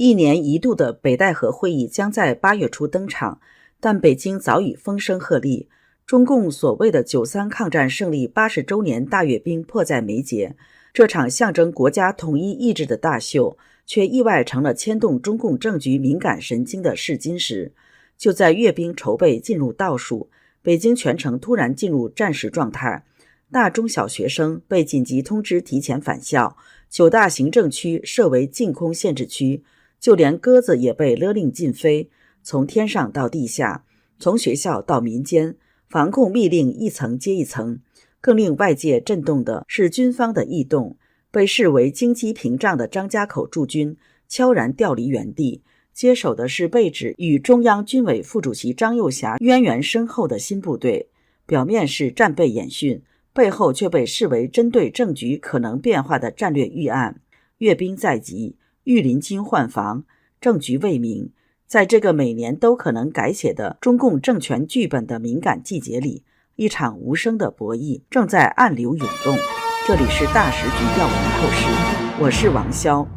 一年一度的北戴河会议将在8月初登场，但北京早已风声鹤唳，中共所谓的93抗战胜利80周年大阅兵迫在眉睫。这场象征国家统一意志的大秀，却意外成了牵动中共政局敏感神经的试金石。就在阅兵筹备进入倒数，北京全城突然进入战时状态，大中小学生被紧急通知提前返校，9大行政区设为禁空限制区，就连鸽子也被勒令禁飞，从天上到地下，从学校到民间，防控密令一层接一层。更令外界震动的是军方的异动，被视为京畿屏障的张家口驻军悄然调离原地，接手的是被指与中央军委副主席张又侠渊源深厚的新部队。表面是战备演训，背后却被视为针对政局可能变化的战略预案。阅兵在即，御林军换防，政局未明。在这个每年都可能改写的中共政权剧本的敏感季节里，一场无声的博弈正在暗流涌动。这里是大时局要闻透视，我是王潇。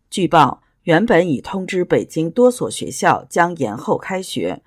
据报，原本已通知北京多所学校将延后开学，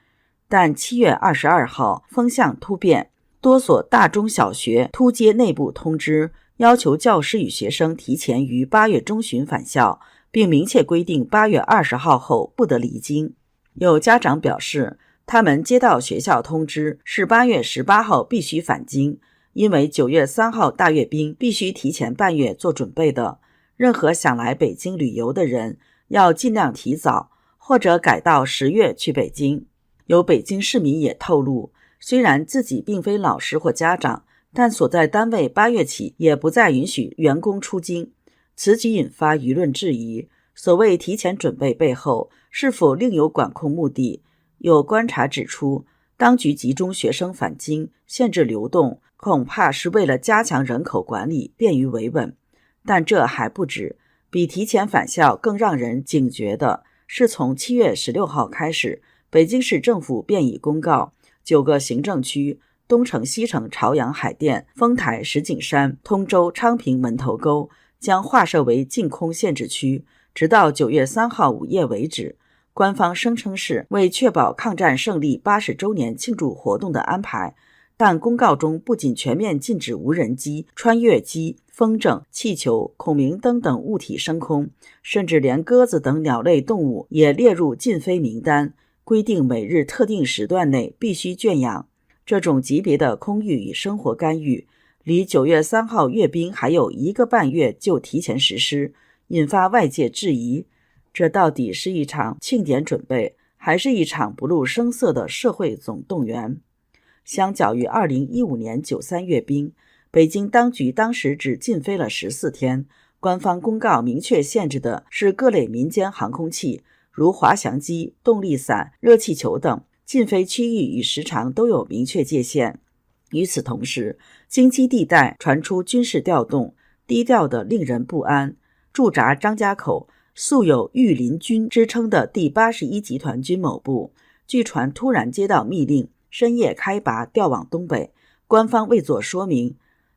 但7月22号风向突变，多所大中小学突接内部通知，要求教师与学生提前于8月中旬返校，并明确规定8月20号后不得离京。有家长表示，他们接到学校通知是8月18号必须返京，因为9月3号大阅兵必须提前半月做准备的。任何想来北京旅游的人要尽量提早，或者改到10月去北京。有北京市民也透露，虽然自己并非老师或家长，但所在单位8月起也不再允许员工出京。此举引发舆论质疑，所谓提前准备背后是否另有管控目的？有观察指出，当局集中学生返京，限制流动，恐怕是为了加强人口管理，便于维稳。但这还不止，比提前返校更让人警觉的是，从7月16号开始，北京市政府便已公告9个行政区东城、西城、朝阳、海淀、丰台、石景山、通州、昌平、门头沟将划设为禁空限制区，直到9月3号午夜为止。官方声称是为确保抗战胜利80周年庆祝活动的安排，但公告中不仅全面禁止无人机、穿越机、风筝、气球、孔明灯等物体升空，甚至连鸽子等鸟类动物也列入禁飞名单，规定每日特定时段内必须圈养。这种级别的空域与生活干预，离9月3号阅兵还有1个半月就提前实施，引发外界质疑，这到底是一场庆典准备，还是一场不露声色的社会总动员？相较于2015年93阅兵，北京当局当时只禁飞了14天，官方公告明确限制的是各类民间航空器，如滑翔机、动力伞、热气球等，禁飞区域与时长都有明确界限。与此同时，京畿地带传出军事调动，低调的令人不安。驻扎张家口素有御林军之称的第81集团军某部，据传突然接到密令，深夜开拔调往东北，官方未作说明，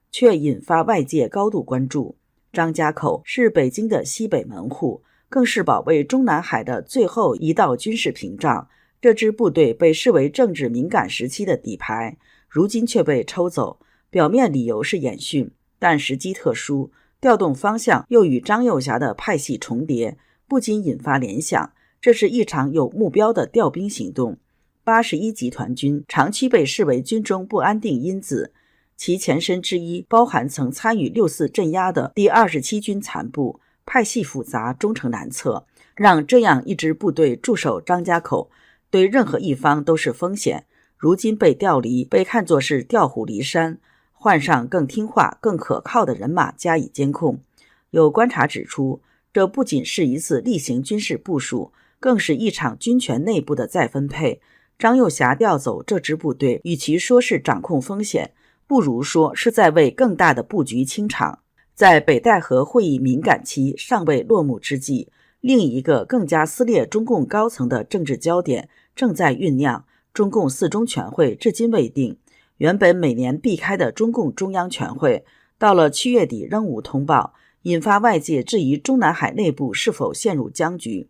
却引发外界高度关注。张家口是北京的西北门户，更是保卫中南海的最后一道军事屏障。这支部队被视为政治敏感时期的底牌，如今却被抽走，表面理由是演训，但时机特殊，调动方向又与张又侠的派系重叠，不禁引发联想，这是一场有目标的调兵行动。81集团军长期被视为军中不安定因子，其前身之一包含曾参与6·4镇压的第27军残部，派系复杂，忠诚难测，让这样一支部队驻守张家口，对任何一方都是风险。如今被调离，被看作是调虎离山，换上更听话、更可靠的人马加以监控。有观察指出，这不仅是一次例行军事部署，更是一场军权内部的再分配。张又侠调走这支部队，与其说是掌控风险，不如说是在为更大的布局清场。在北戴河会议敏感期尚未落幕之际，另一个更加撕裂中共高层的政治焦点正在酝酿。中共4中全会至今未定，原本每年必开的中共中央全会，到了7月底仍无通报，引发外界质疑中南海内部是否陷入僵局。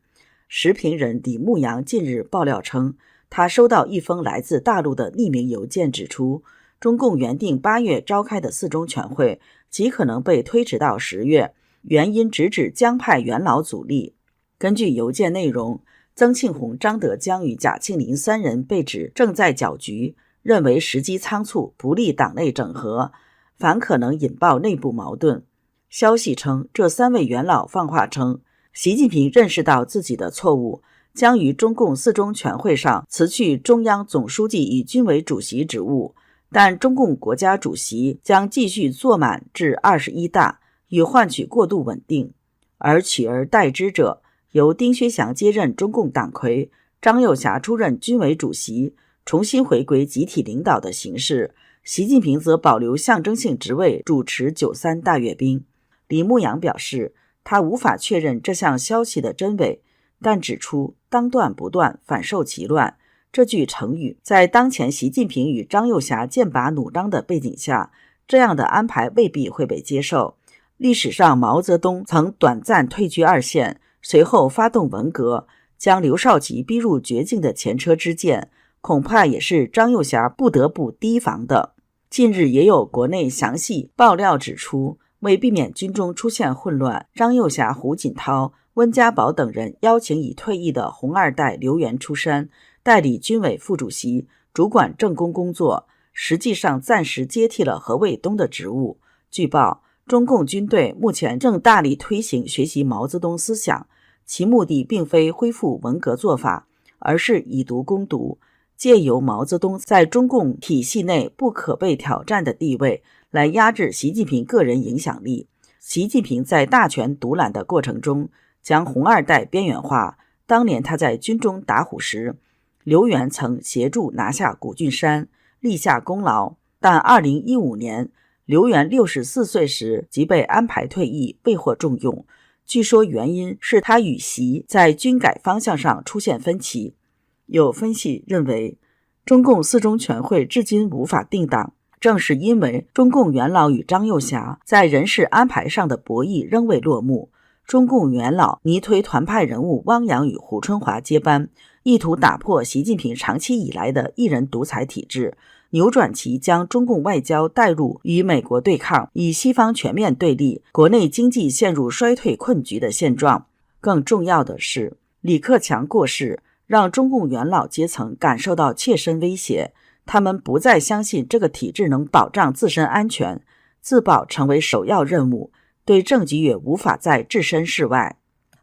时评人李牧阳近日爆料称，他收到一封来自大陆的匿名邮件，指出中共原定8月召开的4中全会极可能被推迟到10月，原因直指江派元老阻力。根据邮件内容，曾庆红、张德江与贾庆林3人被指正在搅局，认为时机仓促，不利党内整合，反可能引爆内部矛盾。消息称，这3位元老放话称，习近平认识到自己的错误，将于中共4中全会上辞去中央总书记与军委主席职务，但中共国家主席将继续坐满至21大，以换取过渡稳定。而取而代之者，由丁薛祥接任中共党魁，张又侠出任军委主席，重新回归集体领导的形式。习近平则保留象征性职位，主持93大阅兵。李牧阳表示，他无法确认这项消息的真伪，但指出当断不断，反受其乱。这句成语在当前习近平与张又侠剑拔弩张的背景下，这样的安排未必会被接受。历史上毛泽东曾短暂退居二线，随后发动文革，将刘少奇逼入绝境的前车之鉴，恐怕也是张又侠不得不提防的。近日也有国内详细爆料指出，为避免军中出现混乱，张又侠、胡锦涛、温家宝等人邀请已退役的红二代刘源出山，代理军委副主席，主管政工工作，实际上暂时接替了何卫东的职务。据报，中共军队目前正大力推行学习毛泽东思想，其目的并非恢复文革做法，而是以毒攻毒，借由毛泽东在中共体系内不可被挑战的地位，来压制习近平个人影响力。习近平在大权独揽的过程中，将红二代边缘化。当年他在军中打虎时，刘源曾协助拿下古俊山，立下功劳。但2015年，刘源64岁时即被安排退役，未获重用。据说原因是他与习在军改方向上出现分歧。有分析认为，中共4中全会至今无法定档，正是因为中共元老与张又侠在人事安排上的博弈仍未落幕。中共元老拟推团派人物汪洋与胡春华接班，意图打破习近平长期以来的一人独裁体制，扭转其将中共外交带入与美国对抗，与西方全面对立，国内经济陷入衰退困局的现状。更重要的是，李克强过世，让中共元老阶层感受到切身威胁，他们不再相信这个体制能保障自身安全，自保成为首要任务，对政局也无法再置身事外。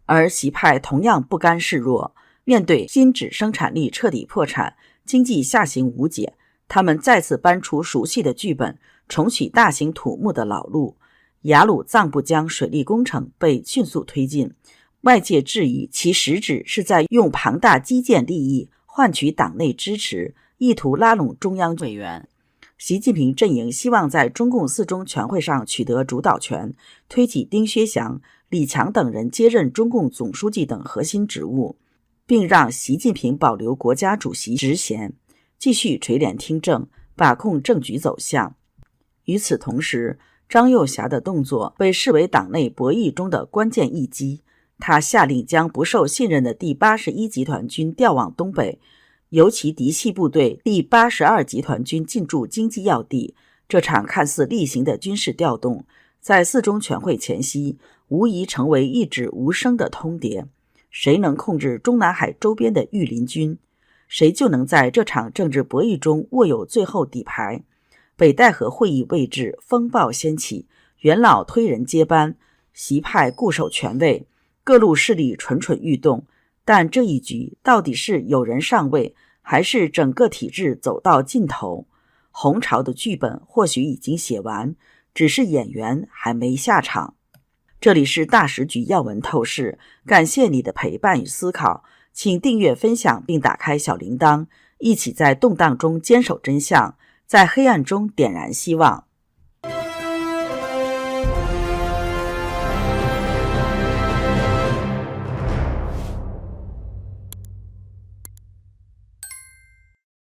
而习派同样不甘示弱，面对新纸生产力彻底破产，经济下行无解，他们再次搬出熟悉的剧本，重启大型土木的老路。雅鲁藏布江水利工程被迅速推进，外界质疑其实质是在用庞大基建利益换取党内支持，意图拉拢中央委员。习近平阵营希望在中共4中全会上取得主导权，推起丁薛祥、李强等人接任中共总书记等核心职务，并让习近平保留国家主席职衔，继续垂帘听政，把控政局走向。与此同时，张又侠的动作被视为党内博弈中的关键一击，他下令将不受信任的第81集团军调往东北，由其嫡系部队第82集团军进驻经济要地。这场看似例行的军事调动，在4中全会前夕无疑成为一纸无声的通牒。谁能控制中南海周边的御林军，谁就能在这场政治博弈中握有最后底牌。北戴河会议未至，风暴掀起，元老推人接班，习派固守权位，各路势力蠢蠢欲动。但这一局到底是有人上位，还是整个体制走到尽头？红潮的剧本或许已经写完，只是演员还没下场。这里是大时局要闻透视，感谢你的陪伴与思考，请订阅分享并打开小铃铛，一起在动荡中坚守真相，在黑暗中点燃希望。